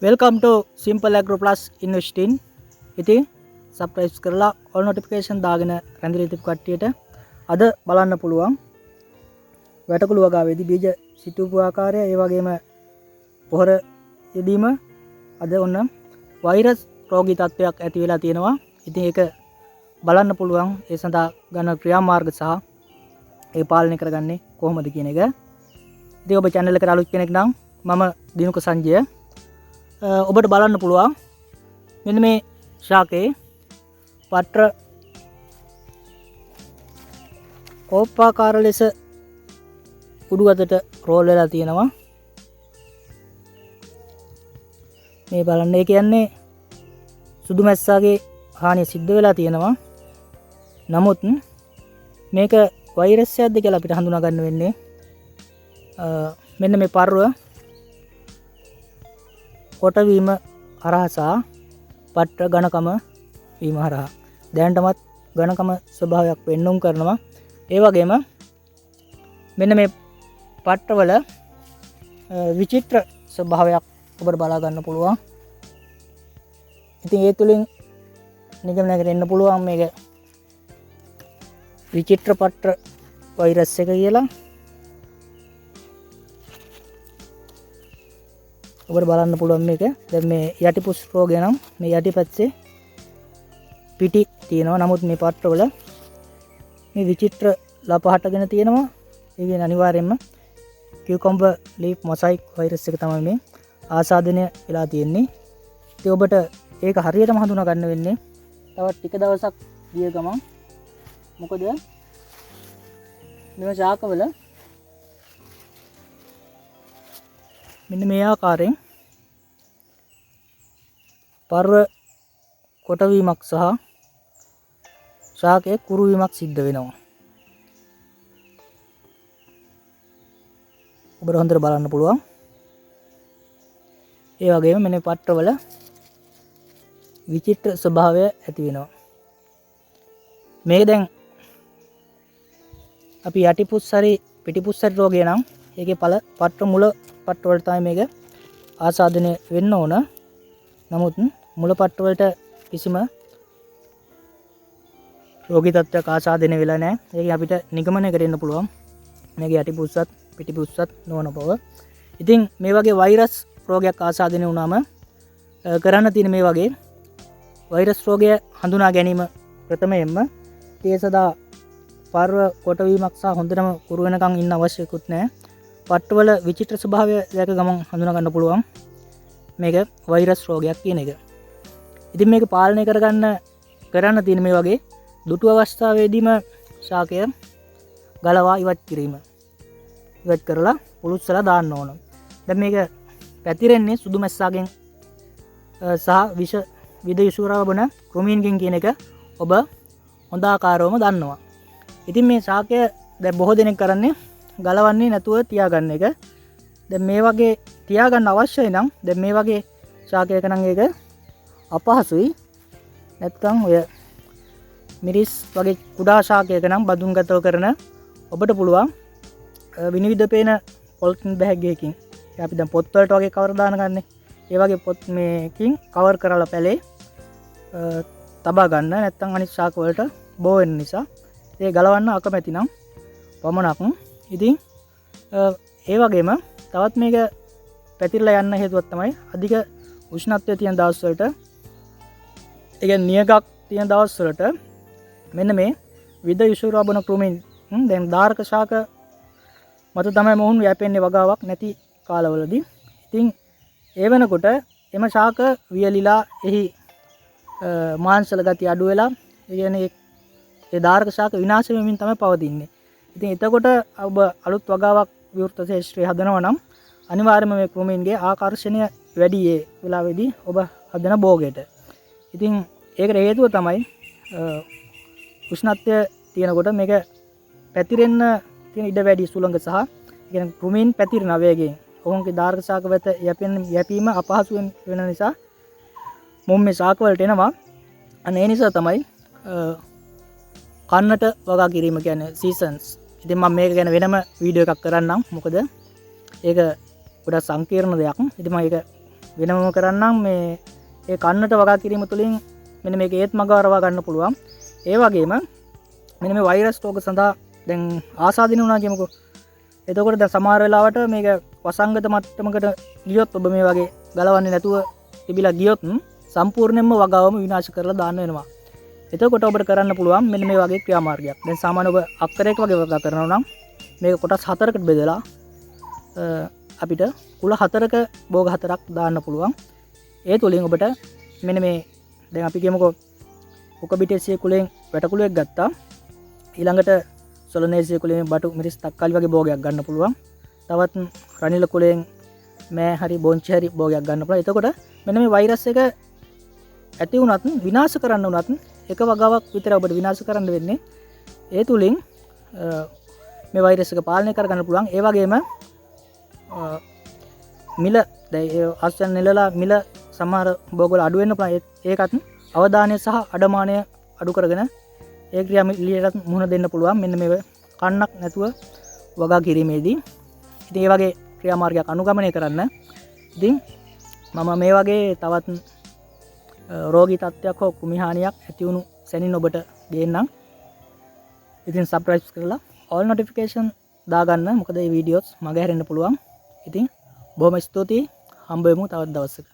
Welcome to Simple Agro Plus Investing. ඉතින් subscribe කරලා all notification දාගෙන රැඳිලා තිබු කට්ටියට අද බලන්න පුළුවන් වැටකුළු වගාවේදී බීජ සිටුපු ආකාරය ඒ වගේම පොහොර යෙදීම අද ඔන්න වෛරස් රෝගී තත්ත්වයක් ඇති වෙලා තියෙනවා. ඉතින් ඒක බලන්න පුළුවන් ඒ සඳහා ගන්න ක්‍රියාමාර්ග සහ ඒ පාලනය කරගන්නේ කොහොමද කියන එක. ඉතින් ඔබ channel එකට අලුත් කෙනෙක් නම් මම දිනුක සංජය ඔබට බලන්න පුළුවන් මෙන්න මේ ශාකේ පත්‍ර කෝප්පාකාර ලෙස උඩු අතට රෝල් වෙලා තියෙනවා. මේ බලන්න ඒ කියන්නේ සුදු මැස්සාගේ හානිය සිද්ධ වෙලා තියෙනවා. නමුත් මේක වෛරස් එකක්ද කියලා අපිට හඳුනා ගන්න වෙන්නේ මෙන්න මේ පර්ව කොටවීම හරහා සහ පට්‍ර ඝනකම වීම හරහා දැනටමත් ඝනකම ස්වභාවයක් වෙන්නුම් කරනවා. ඒ වගේම මෙන්න මේ පට්‍රවල විචිත්‍ර ස්වභාවයක් ඔබට බලා ගන්න පුළුවන්. ඉතින් ඒ තුලින් නිගමනයකට එන්න පුළුවන් මේක විචිත්‍ර පට්‍ර වෛරස් එක කියලා. ඔබට බලන්න පුළුවන් මේක. දැන් මේ යටිපුස් රෝගය නම් මේ යටිපැත්තේ පිටි තියෙනවා. නමුත් මේ පත්‍රවල මේ විචිත්‍ර ලප හටගෙන තියෙනවා. ඒ කියන්නේ අනිවාර්යයෙන්ම කියුකම්බර් ලීෆ් මොසයික් වෛරස් එක තමයි මේ ආසාදනය වෙලා තියෙන්නේ. ඉතින් ඔබට ඒක හරියටම හඳුනා ගන්න වෙන්නේ තවත් ටික දවසක් ගිය ගමන්. මොකද මේ ශාකවල මෙන්න මේ ආකාරයෙන් පර්ව කොටවීමක් සහ ශාකයේ කුරු වීමක් සිද්ධ වෙනවා. ඔබට හොඳට බලන්න පුළුවන්. ඒ වගේම මෙන්න පත්‍රවල විචිත්‍ර ස්වභාවය ඇති වෙනවා. මේක දැන් අපි යටිපුස් හරි පිටිපුස් හරි රෝගය නම් ඒකේ පත්‍ර මුල පට්ට වලට තමයි මේක ආසාදනය වෙන්න ඕන. නමුත් මුල පට්ට වලට කිසිම රෝගී තත්ත්වයක් ආසාදනය වෙලා නැහැ. ඒක අපිට නිගමනයකට එන්න පුළුවන් මේක යටිපුස්සත් පිටිපුස්සත් නොවන බව. ඉතින් මේ වගේ වෛරස් රෝගයක් ආසාදනය වුණාම කරන්න තියෙන මේ වගේ වෛරස් රෝගය හඳුනා ගැනීම ප්‍රථමයෙන්ම ඒ සදා පර්ව කොටවීමක් සහ හොඳටම කුරු වෙනකන් ඉන්න අවශ්‍යකුත් නැහැ. පට්ටවල විචිත්‍ර ස්වභාවය දැක ගමන් හඳුනා ගන්න පුළුවන් මේක වෛරස් රෝගයක් කියන එක. ඉතින් මේක පාලනය කරන්න තියෙන මේ වගේ දුටු අවස්ථාවේදීම ශාකය ගලවා ඉවත් කිරීම. ඉවත් කරලා පුලුස්සලා දාන්න ඕන. දැන් මේක පැතිරෙන්නේ සුදු මැස්සාගෙන් සහ විෂ විද යසුරව බන ක්‍රොමීන්ගෙන් කියන එක ඔබ හොඳ ආකාරවම දන්නවා. ඉතින් මේ ශාකය දැන් බොහෝ දෙනෙක් කරන්නේ ගලවන්නේ නැතුව තියාගන්න එක. දැන් මේ වගේ තියාගන්න අවශ්‍යයි නම් දැන් මේ වගේ ශාකයක නම් ඒක අපහසුයි. නැත්නම් ඔය මිරිස් වගේ කුඩා ශාකයක නම් බඳුන්ගතව කරන ඔබට පුළුවන් විනිවිද පේන පොලිතින් බෑග් එකකින් අපි දැන් පොත් වලට වගේ කවර දාන ගන්න. ඒ වගේ පොත් මේකින් කවර් කරලා පැලේ තබා ගන්න. නැත්නම් අනිත් ශාක වලට බෝ වෙන නිසා ඒ ගලවන්න අකමැති නම් පමණක්. ඉතින් ඒ වගේම තවත් මේක පැතිරලා යන්න හේතුවක් තමයි අධික උෂ්ණත්වය තියෙන දවස් වලට ඒ කියන්නේ නියගක් තියෙන දවස් වලට මෙන්න මේ විද යසුරබන ක්‍රමෙන් දැන් ධාරක ශාක මත තමයි මොහුන් යැපෙන්නේ වගාවක් නැති කාලවලදී. ඉතින් ඒ වෙනකොට එම ශාක වියලිලා එහි මාංශල ගතිය අඩු වෙලා ඒ කියන්නේ ඒ ධාරක ශාක විනාශ වෙමින් තමයි පවතින්නේ. ඉතින් එතකොට ඔබ අලුත් වගාවක් විවෘත ශේෂ්ත්‍රය හදනවා නම් අනිවාර්යයෙන්ම මේ ක්‍රොමීන්ගේ ආකර්ෂණය වැඩි ඒ වෙලාවේදී ඔබ හදන භෝගයට. ඉතින් ඒකට හේතුව තමයි උෂ්ණත්වය තියෙනකොට මේක පැතිරෙන්න තියෙන ඉඩ වැඩි සුළඟ සහ කියන ක්‍රොමීන් පැතිරෙන වේගයෙන් ඔවුන්ගේ ධාරක ශාක වෙත යැපීම අපහසු වෙන නිසා මොම් මේ ශාක වලට එනවා. අන්න ඒ නිසා තමයි කන්නට වගා කිරීම කියන්නේ සීසන්ස්. ඉතින් මම මේක ගැන වෙනම වීඩියෝ එකක් කරන්නම්. මොකද ඒක ගොඩක් සංකීර්ණ දෙයක්. ඉතින් මම ඒක වෙනම කරන්නම් මේ ඒ කන්නට වගා කිරීම තුළින් මෙන්න මේක ඒත් මග අරවා ගන්න පුළුවන්. ඒ වගේම මෙන්න මේ වෛරස් රෝග සඳහා දැන් ආසාදින වුණා කියමුකෝ. එතකොට දැන් සමහර වෙලාවට මේක වසංගත මට්ටමකට ගියොත් ඔබ මේ වගේ ගලවන්නේ නැතුව තිබිලා ගියොත් සම්පූර්ණයෙන්ම වගාවම විනාශ කරලා දාන්න වෙනවා. එතකොට ඔබට කරන්න පුළුවන් මෙන්න මේ වගේ ක්‍රියාමාර්ගයක්. දැන් සාමාන්‍ය ඔබ අක්කරයක වගේ වගා කරනවා නම් මේක කොටස් 4කට බෙදලා අපිට කුල 4ක භෝග 4ක් දාන්න පුළුවන්. ඒ තුලින් ඔබට මෙන්න මේ දැන් අපි කියමුකෝ උකබිටේසිය කුලෙන් වැටකුලයක් ගත්තා. ඊළඟට සොලනේසිය කුලෙන් බටු මිරිස් තක්කාලි වගේ භෝගයක් ගන්න පුළුවන්. තවත් රනිල කුලෙන් මෑ හරි බොංචි හරි භෝගයක් ගන්න පුළුවන්. එතකොට මෙන්න මේ වෛරස් එක ඇති වුණත් විනාශ කරන්න වුණත් එක වගාවක් විතර ඔබට විනාශ කරන්න වෙන්නේ. ඒ තුලින් මේ වෛරස් එක පාලනය කරගන්න පුළුවන්. ඒ වගේම මිල දැන් ආස්යන් නෙලලා මිල සමහර භෝගවල අඩු වෙන්න පුළුවන්. ඒකත් අවධානය සහ අඩමානය අඩු කරගෙන ඒ ක්‍රියාවලියට මුහුණ දෙන්න පුළුවන්. මෙන්න මේ කන්නක් නැතුව වගා කිරීමේදී ඉතින් ඒ වගේ ක්‍රියාමාර්ගයක් අනුගමනය කරන්න. ඉතින් මම මේ වගේ තවත් රෝගී තත්ත්වයක් හෝ කුමිහානියක් ඇති වුණු සැනින් ඔබට ගේන්නම්. ඉතින් සබ්ස්ක්‍රයිබ් කරලා all notification දාගන්න. මොකද මේ වීඩියෝස් මග හැරෙන්න පුළුවන්. ඉතින් බොහොම ස්තුතියි. හම්බ වෙමු තවත් දවසක.